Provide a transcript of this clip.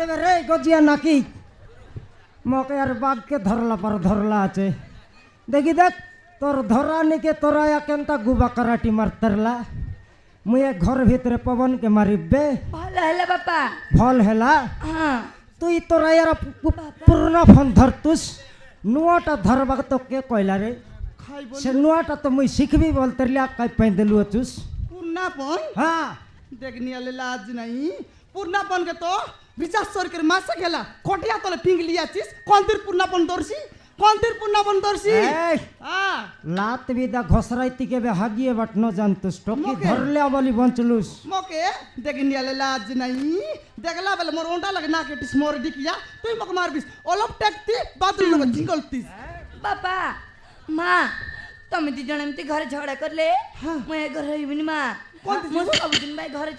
ছাড়বে রে গজিয়া নাকি মকে আর বাঘকে ধরলা পর ধরলা আছে দেখি দেখ তোর ধরা নিকে তোরা কেনতা গুবা কারাটি মারতারলা মুই ঘর ভিতরে পবনকে মারিবে ভালো হলে বাপা ফল হেলা হ্যাঁ তুই তোরা এর পুরনো ফোন ধরতুস নুয়াটা ধরবা তো কে কইলা রে খাই বল সে নুয়াটা তো মুই শিখবি বলতেরলিয়া কাই পাই দেলু তুস पूर्णापन হ্যাঁ देखनी वाले लाज नहीं पूर्णापन के तो विचार सर के मासा खेला कोटिया तले पिंग लिया चीज कौन तीर पूर्णापन दर्शी कौन तीर पूर्णापन दर्शी এই हां লাত বিদা ঘসরাইতি কে বে হাগিয়ে বাট ন জানতুস টকি মকে। ধরলে বলি বঞ্চলুস मोके देखनी वाले लाज नहीं देखला बेले मोर ओंटा लगे ना के टिस मोर डिकिया तुई मक मार बिस ओलप टेकती बातुल लगे जिंगलतीस বাপা মা তুমি দুজন এমতি ঘরে ঝগড়া করলে হ্যাঁ। ମୁଁ ଏ ଘରେ ରହିବିନି ମା କଣ ମୁଁ ସବୁଦିନ ଭାଇ ଘରେ